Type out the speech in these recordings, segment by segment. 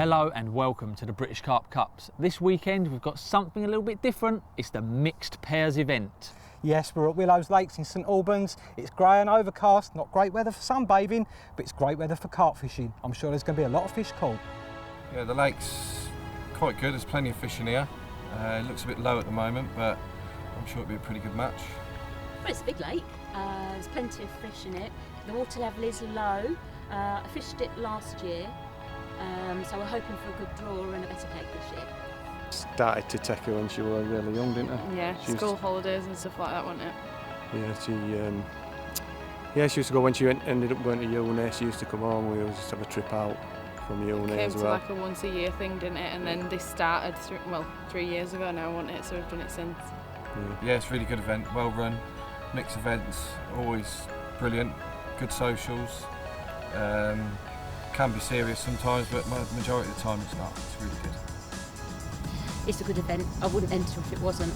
Hello and welcome to the British Carp Cups. This weekend we've got something a little bit different. It's the mixed pairs event. Yes, we're at Willows Lakes in St Albans. It's grey and overcast, not great weather for sunbathing, but it's great weather for carp fishing. I'm sure there's going to be a lot of fish caught. Yeah, the lake's quite good. There's plenty of fish in here. It looks a bit low at the moment, but I'm sure it'll be a pretty good match. Well, it's a big lake. There's plenty of fish in it. The water level is low. I fished it last year. So we're hoping for a good draw and a better peg this year. Started to take her when she was really young, didn't her? Yeah, school holidays and stuff like that, wasn't it? Yeah, she used to go when she ended up going to uni. She used to come home. We always used to have a trip out from uni as well. Came to like a once a year thing, didn't it? And then this started 3 years ago now, wasn't it? So we've done it since. Yeah, it's a really good event, well run, mixed events, always brilliant, good socials. Can be serious sometimes, but majority of the time it's not. It's really good. It's a good event. I wouldn't enter if it wasn't.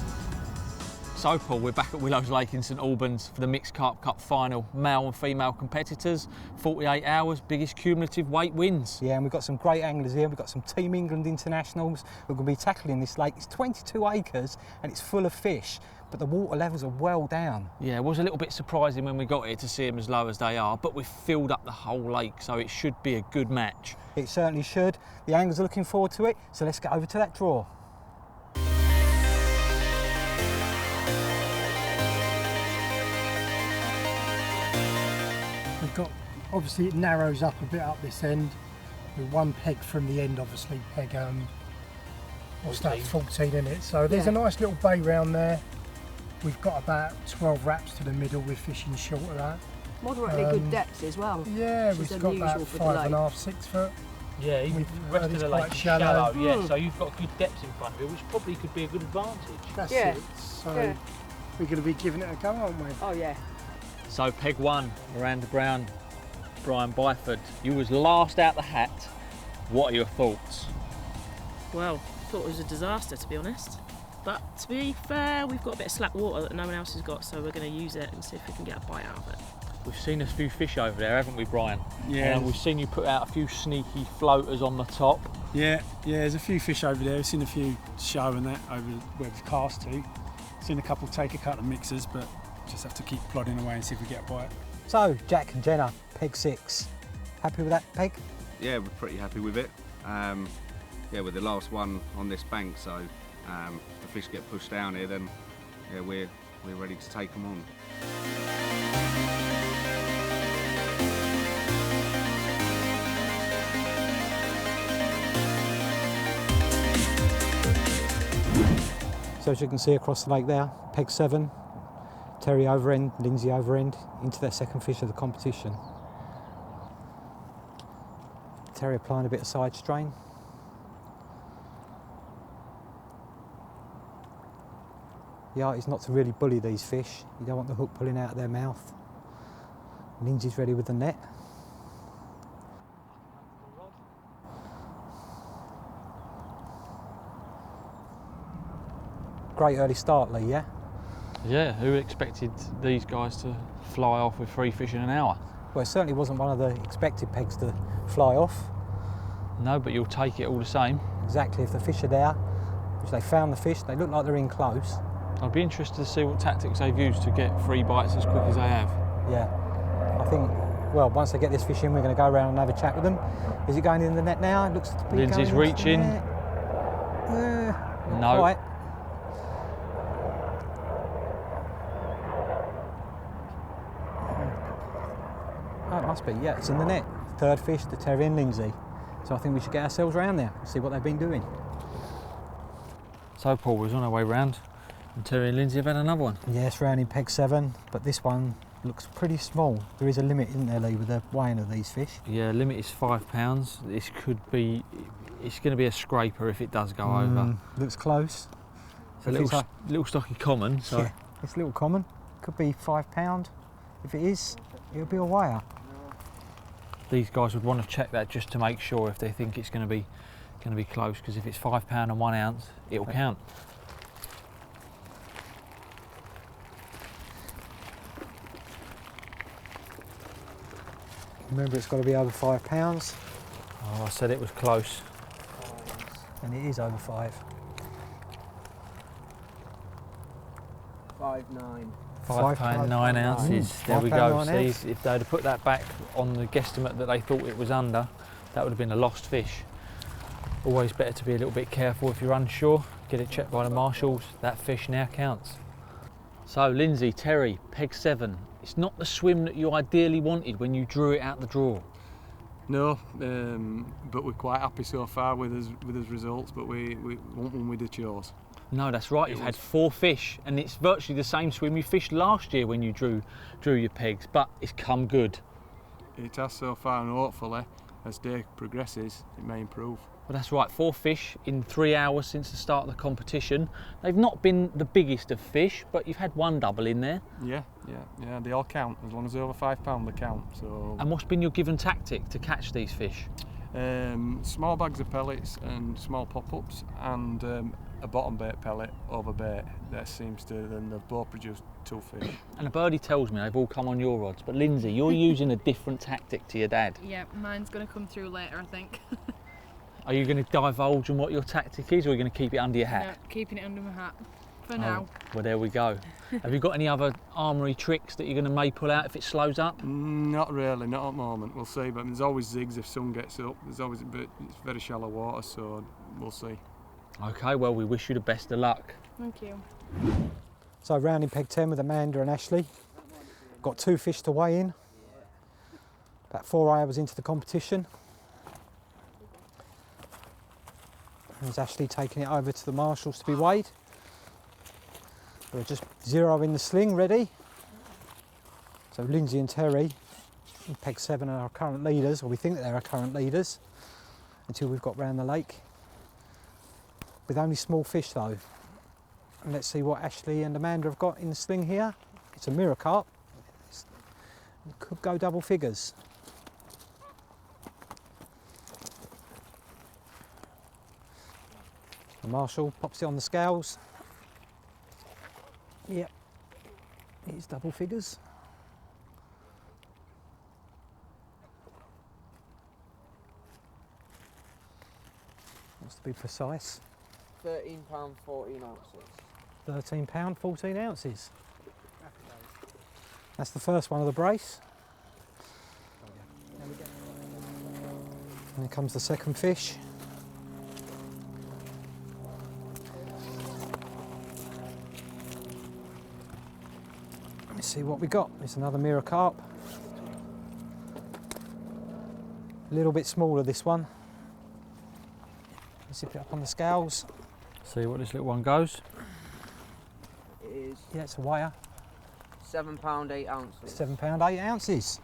So Paul, we're back at Willows Lake in St Albans for the Mixed Carp Cup final. Male and female competitors, 48 hours, biggest cumulative weight wins. Yeah, and we've got some great anglers here. We've got some Team England internationals who are going to be tackling this lake. It's 22 acres and it's full of fish, but the water levels are well down. Yeah, it was a little bit surprising when we got here to see them as low as they are, but we've filled up the whole lake, so it should be a good match. It certainly should. The anglers are looking forward to it, so let's get over to that draw. We've got, obviously it narrows up a bit up this end, with one peg from the end, obviously, peg, what's that, 14 in it. So there's a nice little bay round there. We've got about 12 wraps to the middle, we're fishing short of that. Moderately good depths as well. Yeah, we've got about 5.5, 6 foot. Yeah, even the rest of the lake is shallow. Yeah, so you've got good depth in front of you, which probably could be a good advantage. That's it. So we're going to be giving it a go, aren't we? Oh yeah. So peg one, Miranda Brown, Brian Byford. You was last out the hat. What are your thoughts? Well, I thought it was a disaster, to be honest. But to be fair, we've got a bit of slack water that no one else has got, so we're going to use it and see if we can get a bite out of it. We've seen a few fish over there, haven't we, Brian? Yeah. We've seen you put out a few sneaky floaters on the top. Yeah, there's a few fish over there. We've seen a few show and that over where we've cast to. Seen a couple take a couple of mixers, but just have to keep plodding away and see if we get a bite. So, Jack and Jenna, peg 6. Happy with that peg? Yeah, we're pretty happy with it. Yeah, we're the last one on this bank, so if the fish get pushed down here, then yeah, we're ready to take them on. So as you can see across the lake there, peg 7, Terry over end, Lindsay over end, into their second fish of the competition. Terry applying a bit of side strain. The art is not to really bully these fish. You don't want the hook pulling out of their mouth. Lindsay's ready with the net. Great early start, Lee, yeah? Yeah, who expected these guys to fly off with 3 fish in an hour? Well, it certainly wasn't one of the expected pegs to fly off. No, but you'll take it all the same. Exactly, if the fish are there, if they found the fish, they look like they're in close. I'd be interested to see what tactics they've used to get 3 bites as quick as they have. Yeah, I think, well, once they get this fish in, we're going to go around and have a chat with them. Is it going in the net now? It looks to be Lindsay's going reaching. No. Quite. Oh, it must be, yeah, it's in the net. Third fish to Terry and Lindsay. So I think we should get ourselves around there and see what they've been doing. So Paul was on our way round and Terry and Lindsay have had another one. Yes, round in peg 7, but this one looks pretty small. There is a limit, isn't there, Lee, with the weighing of these fish? Yeah, limit is £5. This could be, it's going to be a scraper if it does go over. Looks close. It's a little stocky common, so. Yeah, it's a little common. Could be £5. If it is, it'll be a wire. These guys would want to check that just to make sure if they think it's going to be close, because if it's £5 and 1 ounce, it'll count. Remember, it's got to be over £5. Oh, I said it was close. And it is over 5. 5.9. £5.9 ounces. There we £5.9 go. ounce. See, if they'd have put that back on the guesstimate that they thought it was under, that would have been a lost fish. Always better to be a little bit careful if you're unsure. Get it checked by the marshals. That fish now counts. So Lindsay, Terry, peg 7. It's not the swim that you ideally wanted when you drew it out the drawer. No, but we're quite happy so far with his results. But we want one we'd have chose. No, that's right. You've had 4 fish, and it's virtually the same swim you fished last year when you drew your pegs. But it's come good. It has so far, and hopefully, as day progresses, it may improve. Well, that's right. 4 fish in 3 hours since the start of the competition. They've not been the biggest of fish, but you've had 1 double in there. Yeah. They all count as long as they're over £5. They count. So. And what's been your given tactic to catch these fish? Small bags of pellets and small pop-ups, and a bottom bait pellet over bait. That seems to then they've both produced 2 fish. And a birdie tells me they've all come on your rods. But Lindsay, you're using a different tactic to your dad. Yeah, mine's going to come through later, I think. Are you going to divulge on what your tactic is, or are you going to keep it under your hat? No, keeping it under my hat for now. Well, there we go. Have you got any other armoury tricks that you're going to may pull out if it slows up? Not really, not at the moment. We'll see. But there's always zigs if sun gets up. There's always a bit. It's very shallow water, so we'll see. Okay, well, we wish you the best of luck. Thank you. So rounding peg 10 with Amanda and Ashley. Got 2 fish to weigh in. About 4 hours into the competition. There's Ashley taking it over to the marshals to be weighed. We're just zeroing the sling ready. So Lindsay and Terry in peg 7 are our current leaders, or we think that they're our current leaders, until we've got round the lake. With only small fish though. And let's see what Ashley and Amanda have got in the sling here. It's a mirror carp. It could go double figures. The marshal pops it on the scales. Yep, it's double figures. Wants to be precise. £13, 14 ounces. £13, 14 ounces. That's the first one of the brace. And here comes the second fish. Let's see what we got. It's another mirror carp. A little bit smaller, this one. Zip it up on the scales. See what this little one goes. It is Yeah, it's a weigher. £7, 8 ounces. £7, 8 ounces.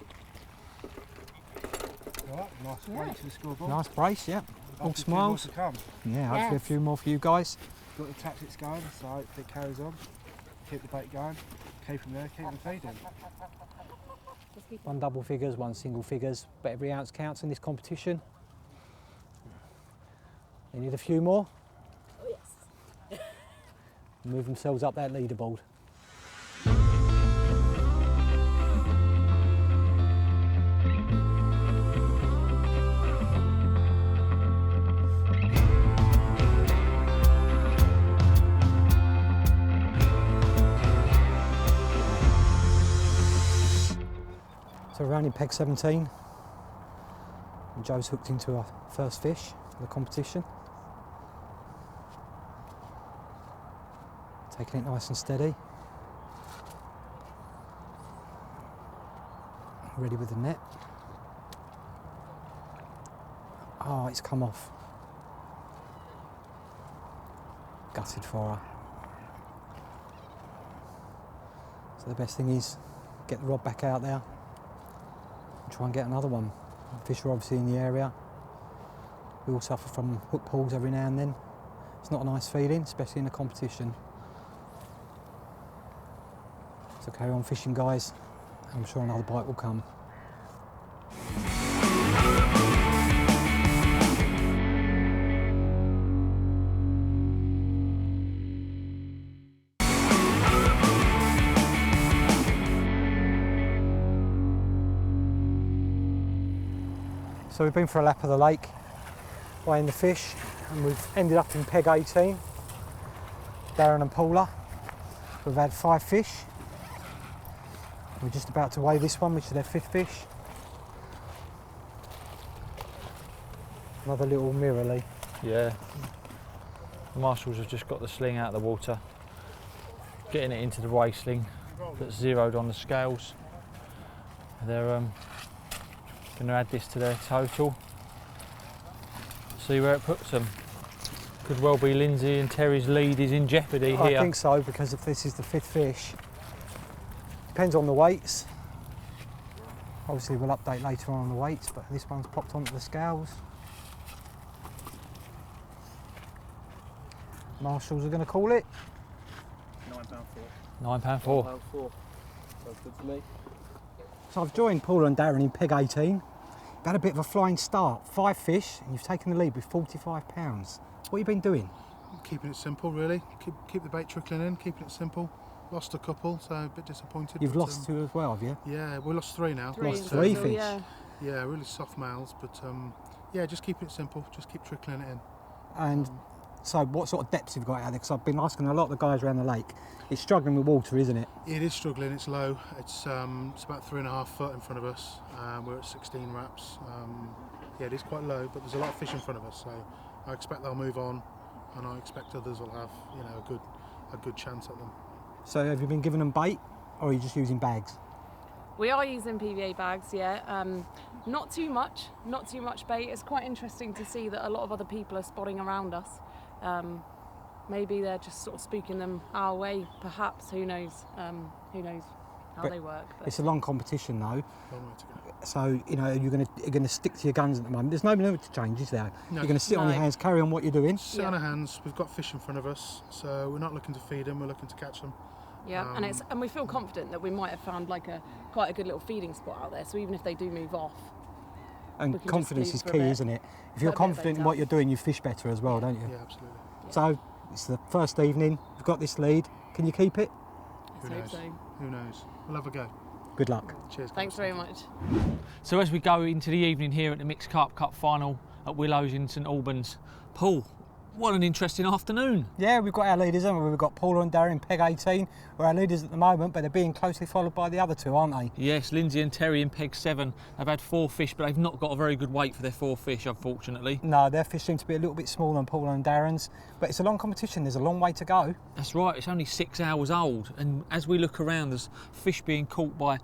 Right, nice brace to the scoreboard. Nice brace, yeah. All Hopefully smiles. a few more to come. Yeah, hopefully a few more for you guys. Got the tactics going, so if it carries on, keep the bait going, keep them there, keep them feeding. 1 double figures, 1 single figures, but every ounce counts in this competition. They need a few more. Oh yes. Move themselves up that leaderboard. So we're rounding peg 17. And Joe's hooked into our first fish for the competition. Taking it nice and steady. Ready with the net. Oh, it's come off. Gutted for her. So the best thing is get the rod back out there and try and get another one. Fish are obviously in the area. We all suffer from hook pulls every now and then. It's not a nice feeling, especially in a competition. So carry on fishing, guys. I'm sure another bite will come. So we've been for a lap of the lake, weighing the fish. and we've ended up in peg 18. Darren and Paula. We've had 5 fish. We're just about to weigh this one, which is their 5th fish. Another little mirrorly. Yeah. The marshals have just got the sling out of the water, getting it into the weigh sling that's zeroed on the scales. They're going to add this to their total. See where it puts them. Could well be Lindsay and Terry's lead is in jeopardy here. I think so, because if this is the 5th fish, depends on the weights. Obviously we'll update later on the weights, but this one's popped onto the scales. Marshals are going to call it £9.4. £9.4. Sounds good to me. So I've joined Paula and Darren in peg 18. You've had a bit of a flying start. 5 fish, and you've taken the lead with £45. What have you been doing? Keeping it simple, really. Keep the bait trickling in, keeping it simple. Lost a couple, so a bit disappointed. You've lost 2 as well, have you? Yeah, we lost 3 now. Lost 3 fish? Yeah, really soft males, but yeah, just keeping it simple, just keep trickling it in. And so what sort of depths have you got out there? Because I've been asking a lot of the guys around the lake. It's struggling with water, isn't it? It is struggling, it's low. It's about 3.5 foot in front of us. We're at 16 wraps. Yeah, it is quite low, but there's a lot of fish in front of us, so I expect they'll move on, and I expect others will have, you know, a good chance at them. So have you been giving them bait, or are you just using bags? We are using PVA bags, yeah. Not too much bait. It's quite interesting to see that a lot of other people are spotting around us. Maybe they're just sort of spooking them our way, perhaps. Who knows? Who knows how they work? But it's a long competition, though. Long way to go. So you know you're going to stick to your guns at the moment. There's no limit to change, is there? No. You're going to sit on your hands, carry on what you're doing. Sit on our hands. We've got fish in front of us, so we're not looking to feed them. We're looking to catch them. Yeah, and we feel confident that we might have found like quite a good little feeding spot out there. So even if they do move off, and confidence is key, isn't it? If you're confident in what you're doing, you fish better as well, don't you? Yeah, absolutely. Yeah. So it's the first evening. You've got this lead. Can you keep it? Who knows? Who knows? We'll have a go. Good luck. Cheers. Thanks very much. So as we go into the evening here at the Mixed Carp Cup final at Willows in St Albans, Paul, what an interesting afternoon. Yeah, we've got our leaders, haven't we? We've got Paula and Darren, peg 18. We're our leaders at the moment, but they're being closely followed by the other 2, aren't they? Yes, Lindsay and Terry in peg 7. They've had 4 fish, but they've not got a very good weight for their 4 fish, unfortunately. No, their fish seem to be a little bit smaller than Paula and Darren's, but it's a long competition. There's a long way to go. That's right, it's only 6 hours old, and as we look around, there's fish being caught by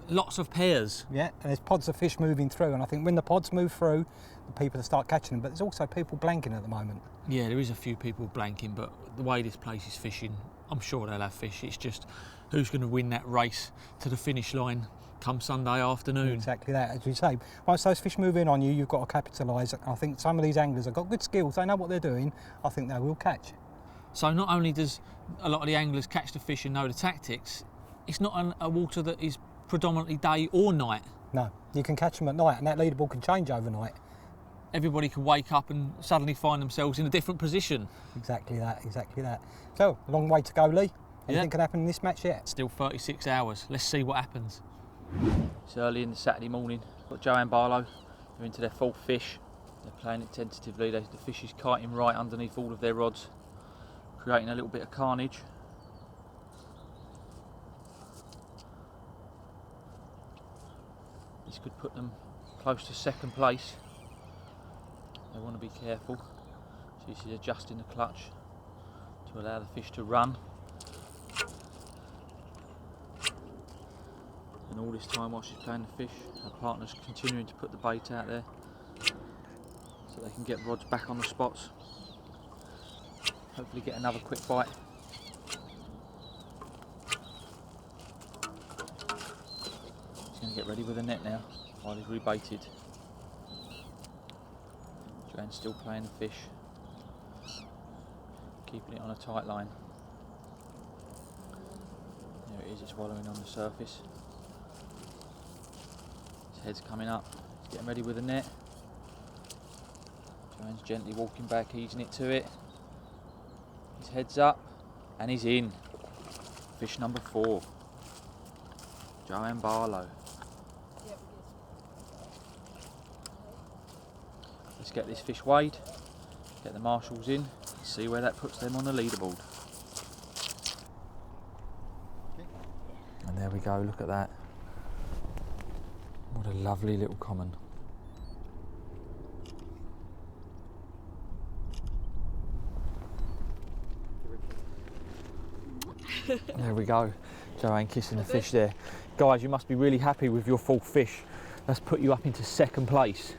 lots of pairs. Yeah, and there's pods of fish moving through, and I think when the pods move through, the people will start catching them, but there's also people blanking at the moment. Yeah, there is a few people blanking, but the way this place is fishing, I'm sure they'll have fish. It's just who's going to win that race to the finish line come Sunday afternoon. Exactly that, as you say. Once those fish move in on you, you've got to capitalise. I think some of these anglers have got good skills, they know what they're doing. I think they will catch. So not only does a lot of the anglers catch the fish and know the tactics, it's not a water that is predominantly day or night. No, you can catch them at night, and that leaderboard can change overnight. Everybody can wake up and suddenly find themselves in a different position. Exactly that, exactly that. So, a long way to go, Lee. Anything can happen in this match yet? Still 36 hours. Let's see what happens. It's early in the Saturday morning. Got Joe and Barlow. They're into their 4th fish. They're playing it tentatively. The fish is kiting right underneath all of their rods, creating a little bit of carnage. This could put them close to 2nd place. They want to be careful. So this is adjusting the clutch to allow the fish to run. And all this time while she's playing the fish, her partner's continuing to put the bait out there so they can get rods back on the spots. Hopefully get another quick bite. She's going to get ready with the net now while he's rebaited. Joanne's still playing the fish, keeping it on a tight line. There it is, it's wallowing on the surface. His head's coming up, he's getting ready with the net. Joanne's gently walking back, easing it to it. His head's up, and he's in. Fish number 4, Joanne Barlow. Let's get this fish weighed Get the marshals in, see where that puts them on the leaderboard. And there we go, look at that. What a lovely little common. There we go, Joanne kissing the fish there. Guys, you must be really happy with your full fish. That's put you up into second place.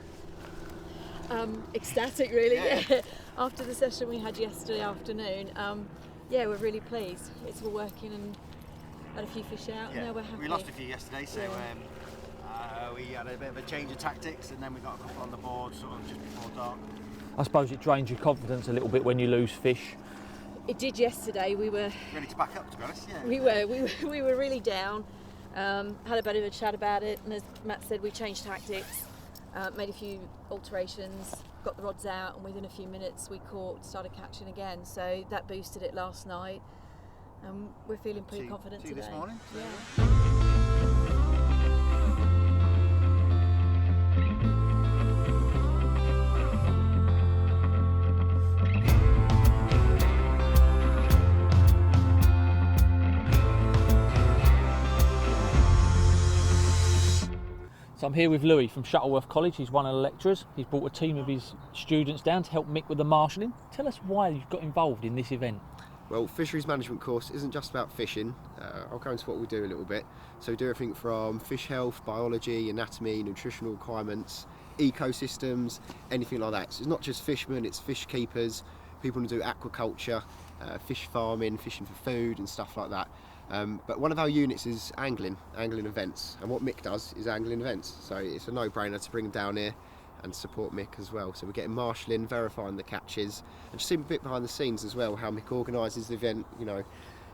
Ecstatic really, yeah. After the session we had yesterday afternoon, yeah, we're really pleased. It's all working and had a few fish out, and now we're happy. We lost a few yesterday, so we had a bit of a change of tactics, and then we got a couple on the board sort of just before dark. I suppose it drains your confidence a little bit when you lose fish. It did yesterday. We were ready to back up, to be honest. Yeah. We were really down. Had a bit of a chat about it, and as Matt said, we changed tactics, made a few alterations, got the rods out, and within a few minutes we started catching again. So that boosted it last night, and we're feeling pretty confident today. This morning. Yeah. So I'm here with Louis from Shuttleworth College. He's one of the lecturers. He's brought a team of his students down to help Mick with the marshalling. Tell us why you've got involved in this event. Well, fisheries management course isn't just about fishing. I'll go into what we do a little bit. So we do everything from fish health, biology, anatomy, nutritional requirements, ecosystems, anything like that. So it's not just fishermen, it's fish keepers, people who do aquaculture, fish farming, fishing for food and stuff like that. But one of our units is angling events, and what Mick does is angling events, so it's a no-brainer to bring him down here and support Mick as well. So we're getting marshalling, verifying the catches, and just seeing a bit behind the scenes as well, how Mick organises the event, you know,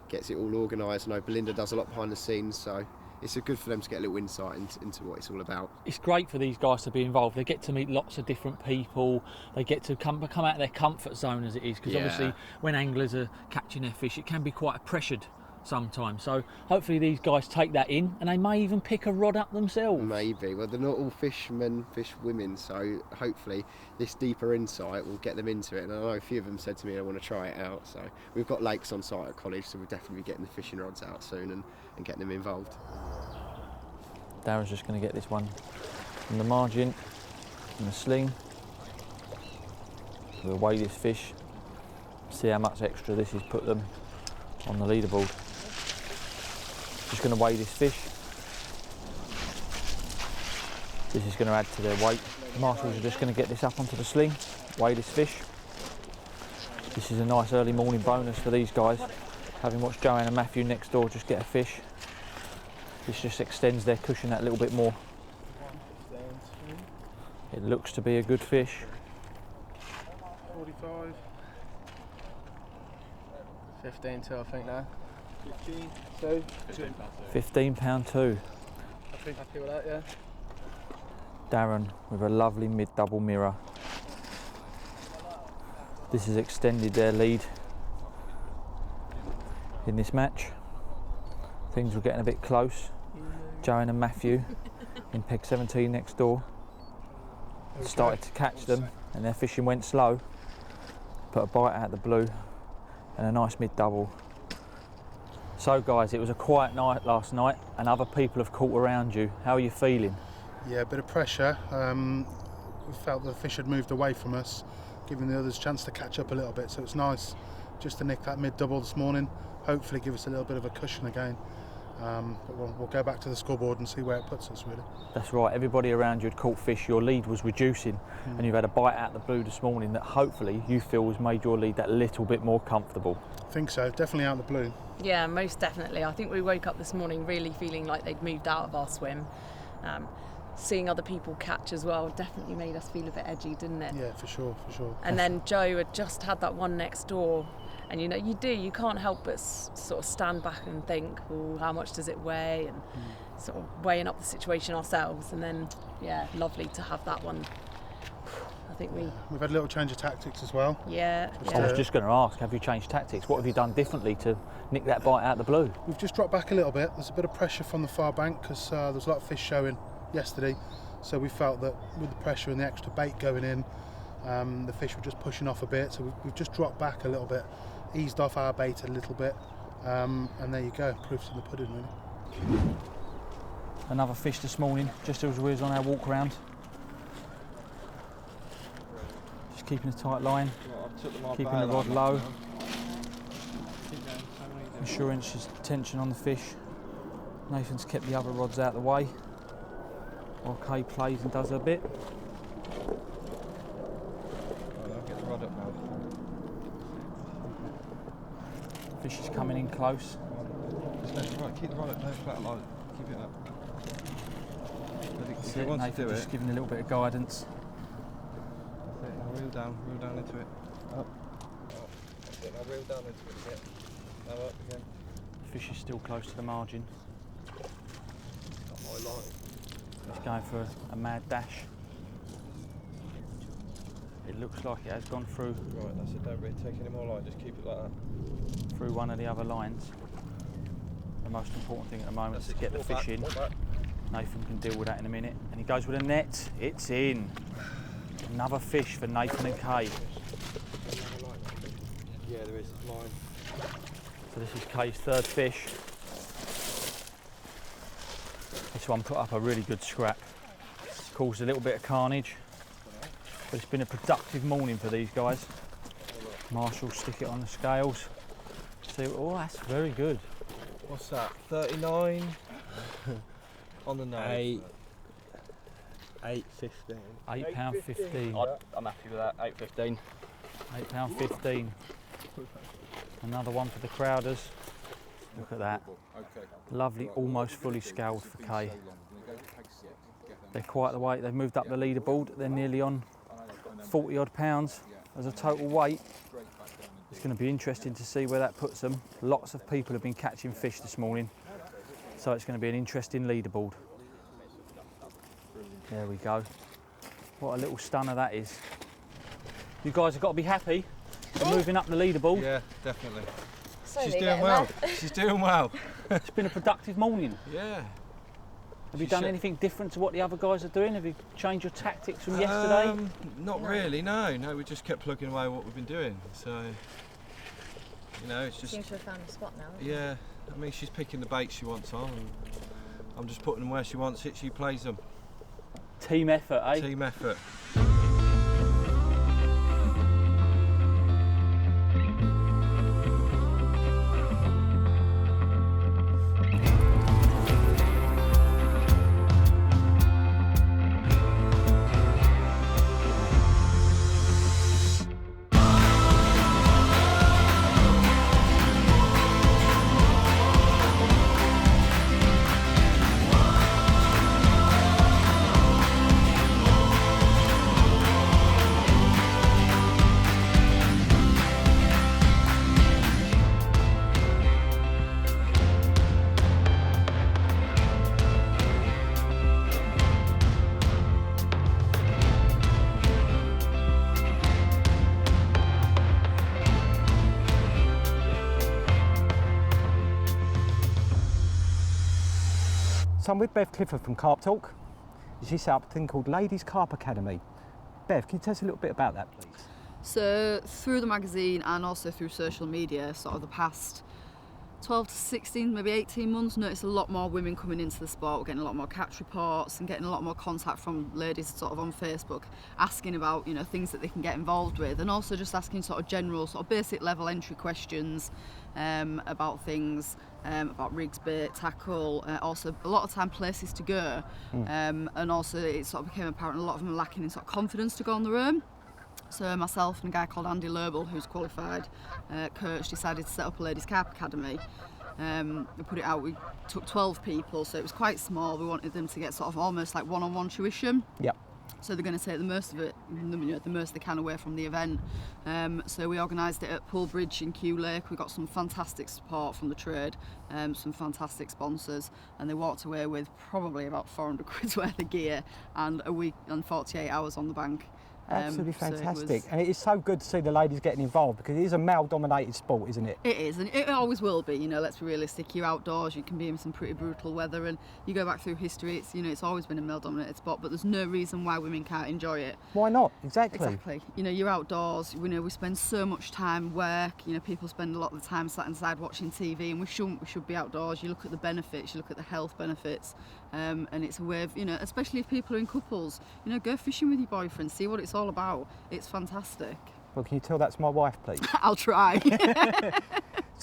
gets it all organised. I know Belinda does a lot behind the scenes, so it's good for them to get a little insight into what it's all about. It's great for these guys to be involved. They get to meet lots of different people. They get to come out of their comfort zone, as it is, because obviously when anglers are catching their fish, it can be quite pressured sometimes. So hopefully these guys take that in, and they may even pick a rod up themselves. Maybe. Well, they're not all fishermen, fish women, so hopefully this deeper insight will get them into it. And I know a few of them said to me they want to try it out. So we've got lakes on site at college, so we'll definitely be getting the fishing rods out soon and getting them involved. Darren's just going to get this one from the margin in the sling. We'll weigh this fish, see how much extra this has put them on the leaderboard. Just going to weigh this fish. This is going to add to their weight. The marshals are just going to get this up onto the sling, weigh this fish. This is a nice early morning bonus for these guys, having watched Joanne and Matthew next door just get a fish. This just extends their cushion that little bit more. It looks to be a good fish. 45. 15 2, I think now. 15 2. £15.2. I think happy with that, yeah. Darren with a lovely mid-double mirror. This has extended their lead in this match. Things were getting a bit close. Joanne and Matthew in peg 17 next door started to catch them, and their fishing went slow. Put a bite out the blue and a nice mid-double. So guys, it was a quiet night last night, and other people have caught around you. How are you feeling? Yeah, a bit of pressure. We felt the fish had moved away from us, giving the others a chance to catch up a little bit. So it's nice just to nick that mid-double this morning. Hopefully give us a little bit of a cushion again. But we'll go back to the scoreboard and see where it puts us, really. That's right, everybody around you had caught fish, your lead was reducing, and you've had a bite out the blue this morning that hopefully you feel has made your lead that little bit more comfortable. I think so, definitely out the blue. Yeah, most definitely. I think we woke up this morning really feeling like they'd moved out of our swim. Seeing other people catch as well definitely made us feel a bit edgy, didn't it? Yeah, for sure, for sure. And then Joe had just had that one next door, and you know, you can't help but sort of stand back and think, oh, how much does it weigh, and sort of weighing up the situation ourselves. And then, yeah, lovely to have that one. I think we've had a little change of tactics as well. Yeah. I was just going to ask, have you changed tactics? What have you done differently to nick that bite out the blue? We've just dropped back a little bit. There's a bit of pressure from the far bank because there's a lot of fish showing yesterday. So we felt that with the pressure and the extra bait going in, The fish were just pushing off a bit, so we've just dropped back a little bit, eased off our bait a little bit, and there you go, proof's in the pudding really. Another fish this morning, just as we was on our walk around. Just keeping a tight line, keeping the rod low, ensuring there's tension on the fish. Nathan's kept the other rods out of the way while Kay plays and does her bit. Get the rod up now. Fish is coming in close. Right, keep the rod up, don't flat line. Keep it up. That's If you it, want to Nathan do just it, giving a little bit of guidance. that's it. Reel down into it. Up. That's it. Now reel down into it a bit. Now up again. Fish is still close to the margin. Not my line. He's going for a mad dash. It looks like it has gone through. Right, that's it. Don't really take any more line. Just keep it like that. Through one of the other lines. The most important thing at the moment is to get the fish in. Nathan can deal with that in a minute. And he goes with a net. It's in. Another fish for Nathan and Kay. Yeah, there is line. So this is Kay's third fish. This one put up a really good scrap. Caused a little bit of carnage. But it's been a productive morning for these guys. Marshall stick it on the scales. See, oh, that's very good. What's that? 39 on the nose. £8.15. £8.15. I'm happy with that. £8.15. £8.15. Another one for the crowders. Look at that. Lovely, almost fully scaled for Kay. They're quite the weight. They've moved up the leaderboard. They're nearly on 40 odd pounds as a total weight. It's going to be interesting to see where that puts them. Lots of people have been catching fish this morning, so it's going to be an interesting leaderboard. There we go. What a little stunner that is. You guys have got to be happy. They're moving up the leaderboard. Yeah, definitely. Slowly She's doing well. She's doing well. It's been a productive morning. Yeah. Have you done anything different to what the other guys are doing? Have you changed your tactics from yesterday? Not really, no. We just kept plugging away what we've been doing. So, you know, it's just... Seems to have found a spot now. Yeah, I mean, she's picking the baits she wants on, and I'm just putting them where she wants it, she plays them. Team effort, eh? Team effort. So I'm with Bev Clifford from Carp Talk. She set up a thing called Ladies Carp Academy. Bev, can you tell us a little bit about that, please? So through the magazine and also through social media, sort of the past 12 to 16, maybe 18 months, noticed a lot more women coming into the sport, getting a lot more catch reports and getting a lot more contact from ladies sort of on Facebook, asking about, you know, things that they can get involved with, and also just asking sort of general, sort of basic level entry questions about things, about rigs, bait, tackle, also a lot of time places to go, and also it sort of became apparent a lot of them are lacking in sort of confidence to go on their own. So myself and a guy called Andy Loebel, who's qualified coach, decided to set up a Ladies Carp Academy. We put it out, we took 12 people, so it was quite small. We wanted them to get sort of almost like one-on-one tuition. Yep. So they're going to take the most of it, you know, the most they can away from the event. So we organised it at Pool Bridge in Kew Lake. We got some fantastic support from the trade, some fantastic sponsors, and they walked away with probably about 400 quid's worth of gear and a week and 48 hours on the bank. Absolutely So it was- fantastic. And it is so good to see the ladies getting involved because it is a male-dominated sport, isn't it? It is, and it always will be. You know, let's be realistic. You're outdoors, you can be in some pretty brutal weather, and you go back through history. It's it's always been a male-dominated sport, but there's no reason why women can't enjoy it. Why not? Exactly. Exactly. You're outdoors. We spend so much time work. People spend a lot of the time sat inside watching TV, and we shouldn't. We should be outdoors. You look at the benefits. You look at the health benefits, and it's a way of especially if people are in couples. Go fishing with your boyfriend. See what it's all about. It's fantastic. Well, can you tell that's my wife, please? I'll try.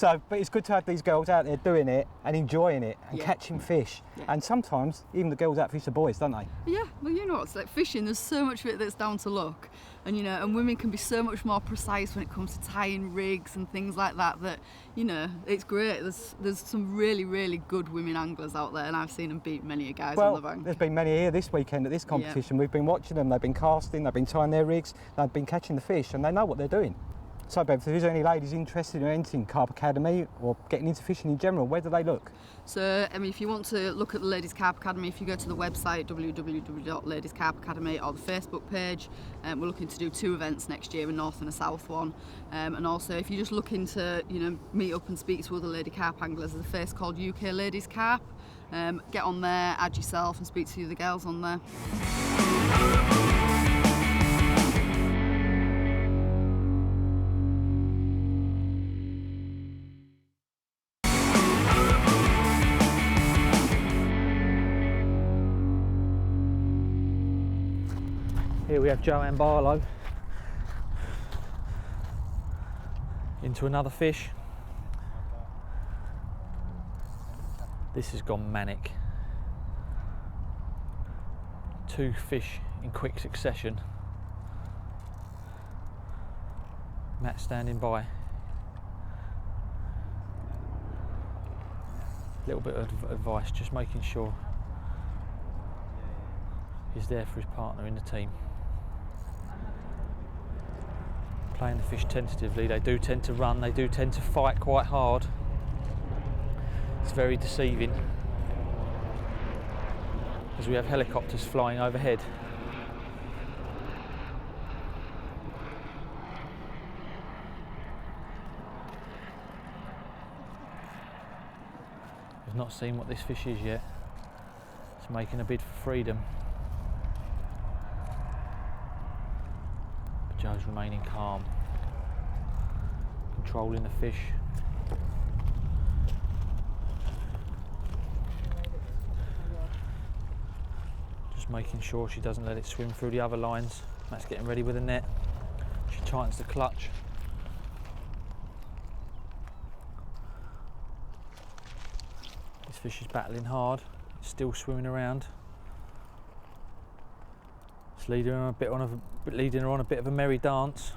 But it's good to have these girls out there doing it and enjoying it and catching fish. Yeah. And sometimes even the girls outfish the boys, don't they? Yeah, well, it's like fishing. There's so much of it that's down to luck, and and women can be so much more precise when it comes to tying rigs and things like that. That it's great. There's some really, really good women anglers out there, and I've seen them beat many a guys on the bank. There's been many here this weekend at this competition. We've been watching them. They've been casting. They've been tying their rigs. They've been catching the fish, and they know what they're doing. So, Bev, if there's any ladies interested in entering Carp Academy or getting into fishing in general, where do they look? So, if you want to look at the Ladies Carp Academy, if you go to the website www.Ladies Carp Academy or the Facebook page, we're looking to do 2 events next year, a north and a south one. And also, if you're just looking to, meet up and speak to other lady carp anglers, there's a face called UK Ladies Carp. Get on there, add yourself, and speak to the other girls on there. Here we have Joanne Barlow into another fish. This has gone manic. 2 fish in quick succession. Matt standing by. A little bit of advice, just making sure he's there for his partner in the team. Playing the fish tentatively, they do tend to run, they do tend to fight quite hard. It's very deceiving as we have helicopters flying overhead. We've not seen what this fish is yet. It's making a bid for freedom. Joe's remaining calm, controlling the fish. Just making sure she doesn't let it swim through the other lines. Matt's getting ready with the net. She tightens the clutch. This fish is battling hard, it's still swimming around. It's leading her on a bit of a merry dance.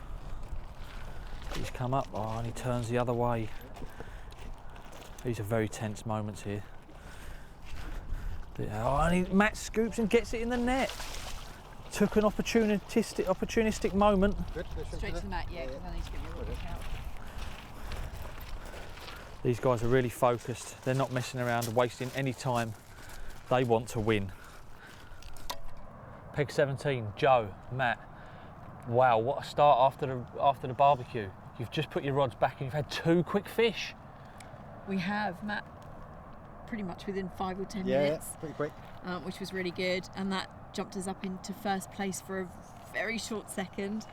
He's come up, and he turns the other way. These are very tense moments here. And Matt scoops and gets it in the net. Took an opportunistic moment. Straight to the net, yeah, because I need to get my rod out. These guys are really focused. They're not messing around and wasting any time. They want to win. Peg 17, Joe, Matt. Wow, what a start after the barbecue. You've just put your rods back and you've had 2 quick fish. We have, Matt, pretty much within 5 or 10 Yeah, minutes. pretty quick. Which was really good, and that jumped us up into first place for a very short second.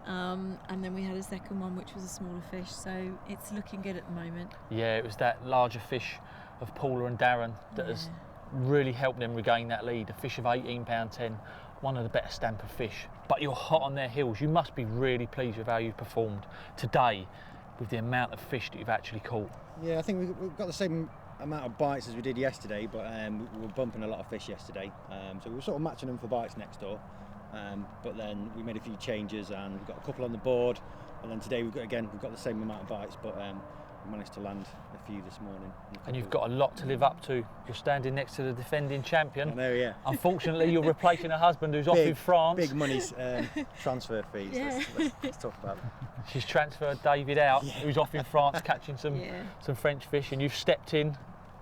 And then we had a second one, which was a smaller fish, so it's looking good at the moment. Yeah, it was that larger fish of Paula and Darren that has really helped them regain that lead. A fish of £18.10, one of the better stamp of fish. But you're hot on their heels. You must be really pleased with how you performed today with the amount of fish that you've actually caught. Yeah, I think we've got the same amount of bites as we did yesterday, but we were bumping a lot of fish yesterday. So we were sort of matching them for bites next door. But then we made a few changes and we've got a couple on the board, and then today we've got the same amount of bites, but we managed to land a few this morning. And you've got a lot to live up to. You're standing next to the defending champion. I know, yeah. Unfortunately, you're replacing a husband who's off in France. Big money transfer fees. Yeah. Let's talk about it. She's transferred David out, who's off in France catching some French fish, and you've stepped in,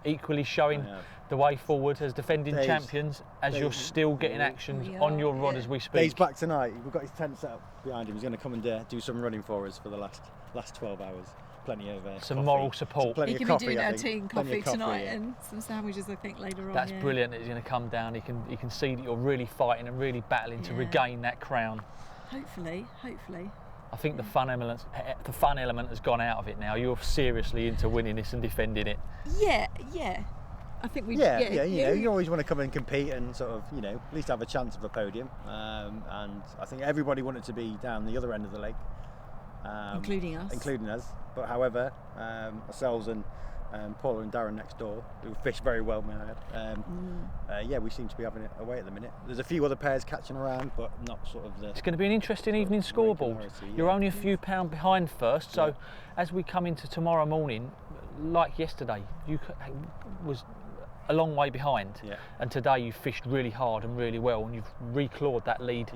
equally showing the way forward as defending Dave's- champions, as you're still getting actions We on are, your rod yeah. as we speak. Dave's back tonight. We've got his tent set up behind him. He's going to come and do some running for us for the last 12 hours. Plenty of Some coffee. moral support. Plenty He of can coffee, be doing I our think. tea and Plenty coffee of coffee, tonight yeah. and some sandwiches, I think, later on. That's yeah. brilliant that he's going to come down. He can see that you're really fighting and really battling to Yeah. regain that crown. Hopefully. I think the fun element has gone out of it now. You're seriously into winning this and defending it. Yeah. I think we. Yeah, you always want to come and compete and sort of, at least have a chance of a podium. And I think everybody wanted to be down the other end of the lake. Including us. But however, ourselves and Paula and Darren next door, who fish very well, may I add, we seem to be having it away at the minute. There's a few other pairs catching around, but not sort of the... It's going to be an interesting evening scoreboard. You're only a few pound behind first, so as we come into tomorrow morning, like yesterday, you was a long way behind, and today you fished really hard and really well, and you've reclawed that lead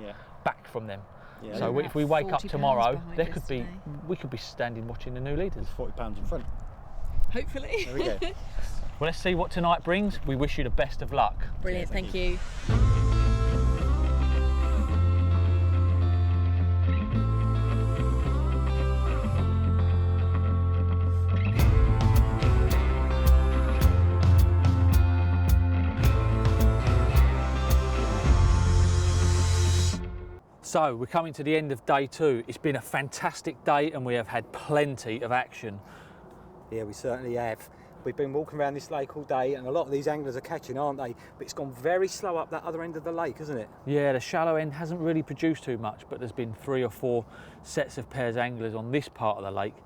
back from them. Yeah. So if we wake up 40 tomorrow, pounds there behind could be we could be standing watching the new leaders. 40 pounds in front. Hopefully. There we go. Well, let's see what tonight brings. We wish you the best of luck. Brilliant, thank you. So we're coming to the end of day 2. It's been a fantastic day and we have had plenty of action. Yeah, we certainly have. We've been walking around this lake all day and a lot of these anglers are catching, aren't they? But it's gone very slow up that other end of the lake, hasn't it? Yeah, the shallow end hasn't really produced too much, but there's been 3 or 4 sets of pairs anglers on this part of the lake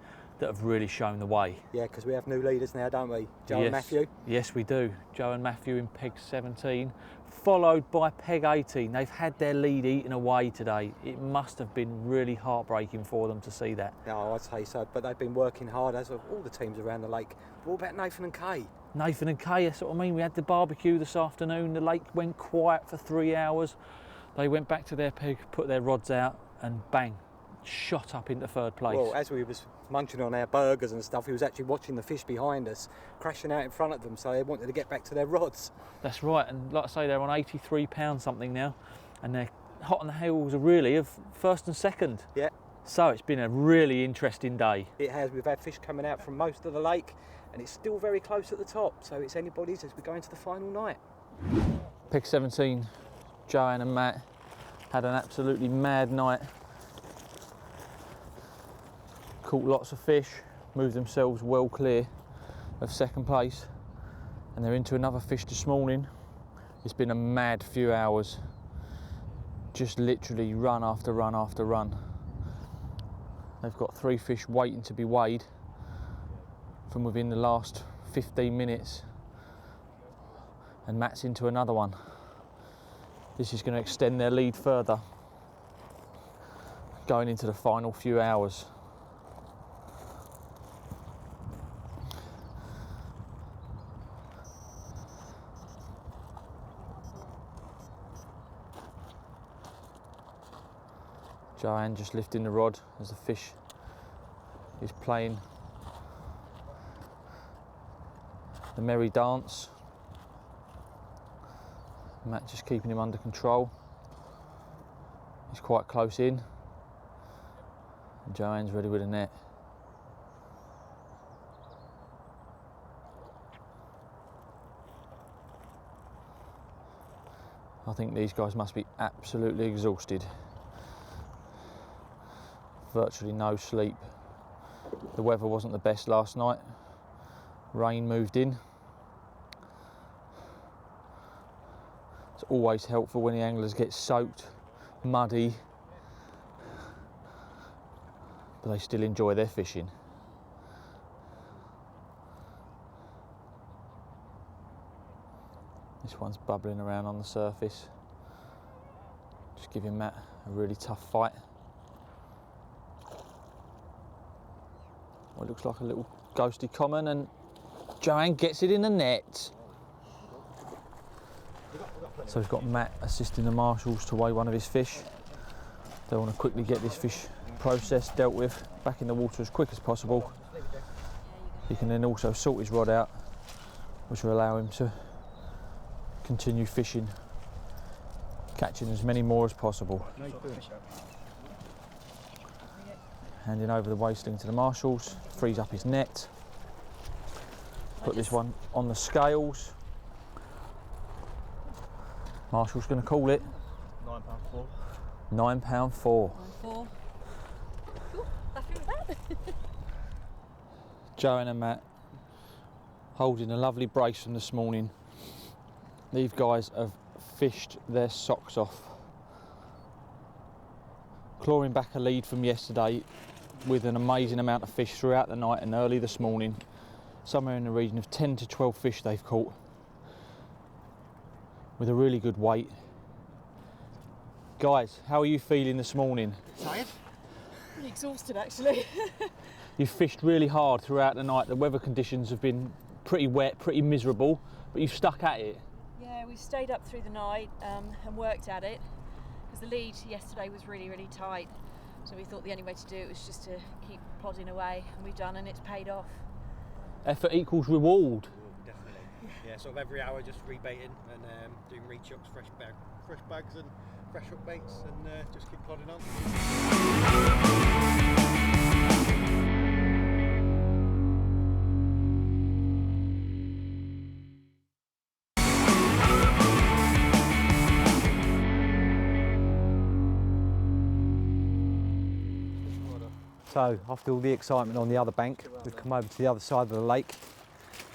that have really shown the way. Yeah, because we have new leaders now, don't we? Joe and Matthew? Yes, we do. Joe and Matthew in peg 17, followed by peg 18. They've had their lead eaten away today. It must have been really heartbreaking for them to see that. No, I'd say so, but they've been working hard, as have all the teams around the lake. What about Nathan and Kay? Nathan and Kay, that's what I mean. We had the barbecue this afternoon. The lake went quiet for 3 hours. They went back to their peg, put their rods out, and bang, shot up into 3rd place. Well, as we was munching on our burgers and stuff, he was actually watching the fish behind us, crashing out in front of them, so they wanted to get back to their rods. That's right, and like I say, they're on 83 pounds something now, and they're hot on the heels really of 1st and 2nd. Yeah. So it's been a really interesting day. It has. We've had fish coming out from most of the lake, and it's still very close at the top, so it's anybody's as we go into the final night. Peg 17, Joanne and Matt had an absolutely mad night. Caught lots of fish, moved themselves well clear of 2nd place, and they're into another fish this morning. It's been a mad few hours, just literally run after run after run. They've got 3 fish waiting to be weighed from within the last 15 minutes, and Matt's into another one. This is going to extend their lead further going into the final few hours. Joanne just lifting the rod as the fish is playing the merry dance. Matt just keeping him under control. He's quite close in. And Joanne's ready with a net. I think these guys must be absolutely exhausted. Virtually no sleep. The weather wasn't the best last night. Rain moved in. It's always helpful when the anglers get soaked, muddy, but they still enjoy their fishing. This one's bubbling around on the surface. Just giving Matt a really tough fight. Well, it looks like a little ghosty common, and Joanne gets it in the net. So we've got Matt assisting the marshals to weigh one of his fish. They want to quickly get this fish processed, dealt with, back in the water as quick as possible. He can then also sort his rod out, which will allow him to continue fishing, catching as many more as possible. Handing over the wasteling to the marshals, frees up his net. Put this one on the scales. Marshall's going to call it £9.4. £9.4. 4. Cool. Happy with that? Joanne and Matt holding a lovely brace from this morning. These guys have fished their socks off. Clawing back a lead from yesterday with an amazing amount of fish throughout the night and early this morning. Somewhere in the region of 10 to 12 fish they've caught with a really good weight. Guys, how are you feeling this morning? Tired? Pretty exhausted actually. You've fished really hard throughout the night. The weather conditions have been pretty wet, pretty miserable, but you've stuck at it. Yeah, we stayed up through the night and worked at it because the lead yesterday was really tight. So we thought the only way to do it was just to keep plodding away, and we've done, and it's paid off. Effort equals reward. Definitely. Yeah, sort of every hour just rebaiting and doing rechucks, fresh bags and fresh hook baits, and just keep plodding on. So after all the excitement on the other bank, we've come over to the other side of the lake,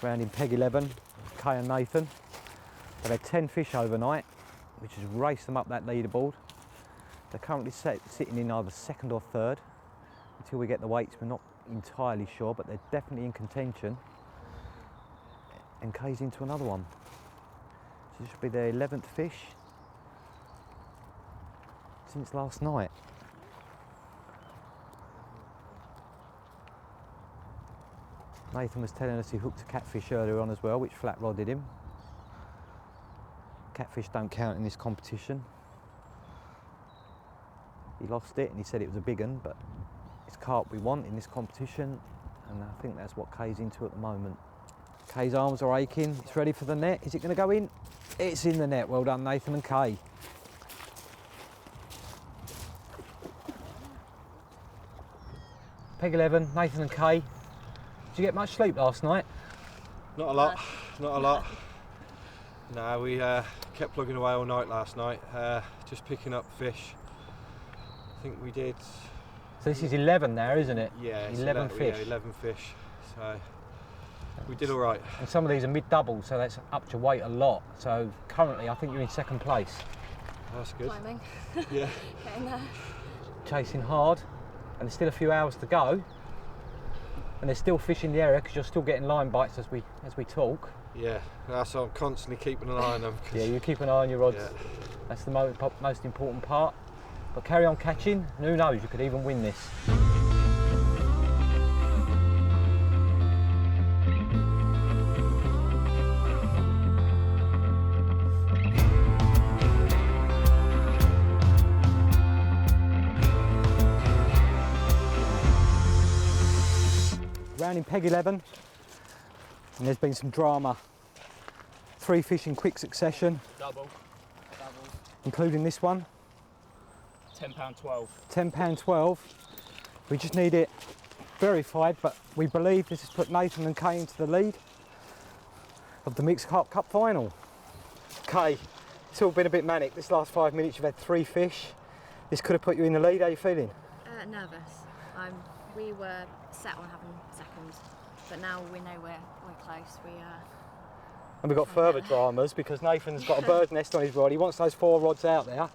round in Peg 11, Kay and Nathan. They've had 10 fish overnight, which has raced them up that leaderboard. They're currently sitting in either second or third. Until we get the weights, we're not entirely sure, but they're definitely in contention. And Kay's into another one. So this should be their 11th fish since last night. Nathan was telling us he hooked a catfish earlier on as well, which flat rodded him. Catfish don't count in this competition. He lost it and he said it was a big one, but it's carp we want in this competition, and I think that's what Kay's into at the moment. Kay's arms are aching, it's ready for the net. Is it going to go in? It's in the net. Well done, Nathan and Kay. Peg 11, Nathan and Kay. Did you get much sleep last night? Not a lot, not a lot. No, we kept plugging away all night last night, just picking up fish. I think we did... So this is 11 now, isn't it? Yeah, 11 fish. Yeah, 11 fish, so we did all right. And some of these are mid-doubles, so that's up to weight a lot. So currently, I think you're in second place. That's good. Climbing. Yeah. Getting there. Chasing hard, and there's still a few hours to go. And there's still fish in the area because you're still getting line bites as we talk. Yeah, so I'm constantly keeping an eye on them. Yeah, you keep an eye on your rods. Yeah. That's the most important part. But carry on catching, and who knows, you could even win this. Round in Peg 11, and there's been some drama. 3 fish in quick succession, Double. including this one. £10.12. £10.12. We just need it verified, but we believe this has put Nathan and Kay into the lead of the Mixed Carp Cup final. Kay, it's all been a bit manic. This last 5 minutes you've had 3 fish. This could have put you in the lead. How are you feeling? Nervous. We were set on having second, but now we know we're close. And we've got further dramas because Nathan's got a bird nest on his rod. He wants those 4 rods out there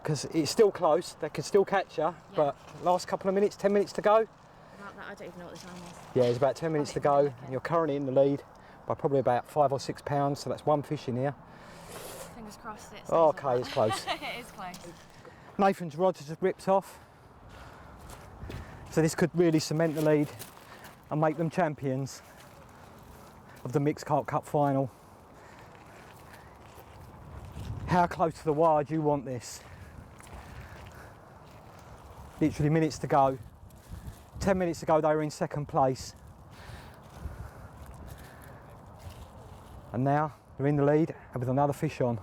because it's still close. They could still catch you, but last couple of minutes, 10 minutes to go. About that, I don't even know what the time is. Yeah, it's about 10 minutes to go, and you're currently in the lead by probably about 5 or 6 pounds, so that's 1 fish in here. Fingers crossed. Oh, okay, it's close. It is close. Nathan's rods have just ripped off, so this could really cement the lead and make them champions of the Mixed Carp Cup final. How close to the wire do you want this? Literally minutes to go. 10 minutes ago they were in second place. And now They're in the lead and with another fish on.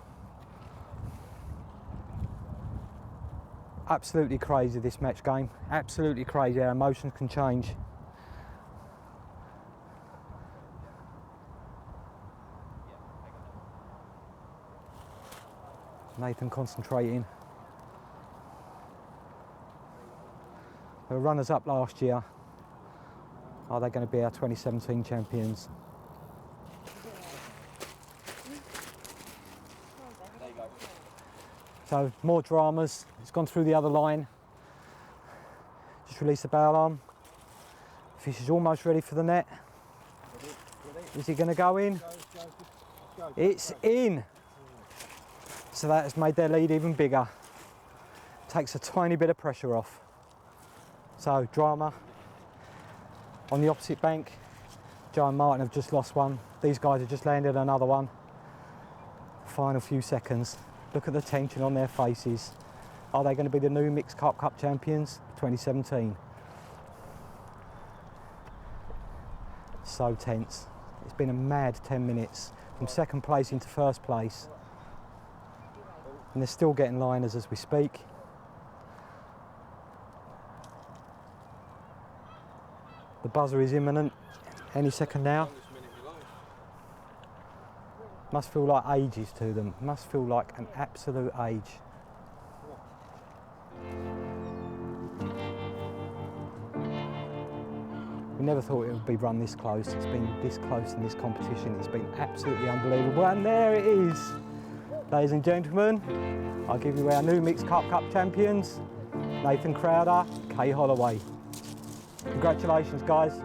Absolutely crazy, this match game. Absolutely crazy how emotions can change. Nathan concentrating. They were runners up last year. Are they going to be our 2017 champions? So more dramas. It's gone through the other line. Just release the bail arm. Fish is almost ready for the net. Is he going to go in? It's in. So that has made their lead even bigger. Takes a tiny bit of pressure off. So drama on the opposite bank. Joe and Martin have just lost one. These guys have just landed another one. Final few seconds. Look at the tension on their faces. Are they going to be the new Mixed Carp Cup champions 2017? So tense. It's been a mad 10 minutes from second place into first place. And they're still getting liners as we speak. The buzzer is imminent, any second now. Must feel like ages to them, must feel like an absolute age. We never thought it would be run this close. It's been this close in this competition. It's been absolutely unbelievable. And there it is. Ladies and gentlemen, I'll give you our new Mixed Carp Cup champions, Nathan Crowder, Kay Holloway. Congratulations, guys.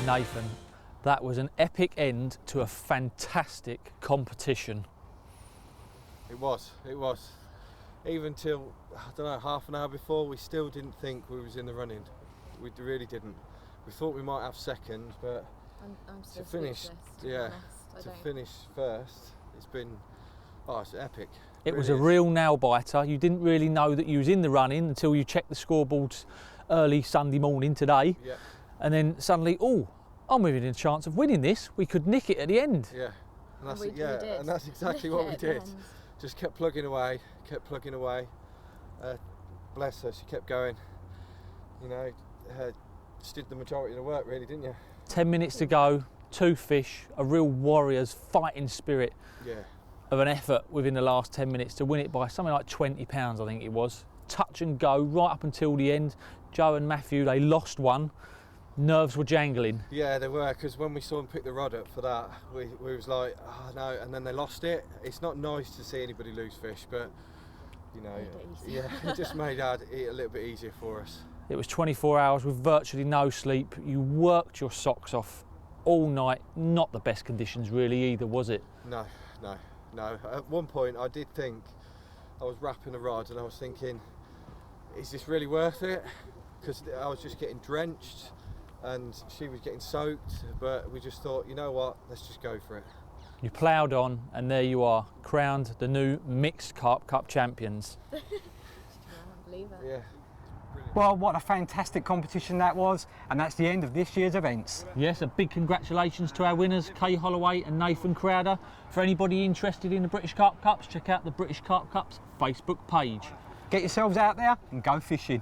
Nathan, that was an epic end to a fantastic competition. It was. Even till, I don't know, half an hour before, we still didn't think we was in the running. We really didn't. We thought we might have second, but I'm still to finish, speechless, to finish first, it's epic. It was a real nail biter. You didn't really know that you was in the running until you checked the scoreboards early Sunday morning today. Yeah. And then suddenly, oh, I'm within a chance of winning this. We could nick it at the end. Yeah, and that's exactly what we did. Just kept plugging away. Bless her, she kept going. You know, just did the majority of the work, really, didn't you? 10 minutes to go, 2 fish, a real warrior's fighting spirit of an effort within the last 10 minutes to win it by something like £20, I think it was. Touch and go right up until the end. Joe and Matthew, they lost one. Nerves were jangling. Yeah, they were, because when we saw them pick the rod up for that, we was like, oh no, and then they lost it. It's not nice to see anybody lose fish, but you know, it just made it a little bit easier for us. It was 24 hours with virtually no sleep. You worked your socks off all night. Not the best conditions really either, was it? No. At one point I did think, I was wrapping the rod and I was thinking, is this really worth it? Because I was just getting drenched and she was getting soaked, but we just thought, you know what, let's just go for it. You ploughed on and there you are, crowned the new Mixed Carp Cup champions. I can't believe it. Yeah. Well, what a fantastic competition that was, and that's the end of this year's events. Yes, a big congratulations to our winners, Kay Holloway and Nathan Crowder. For anybody interested in the British Carp Cups, check out the British Carp Cups Facebook page. Get yourselves out there and go fishing.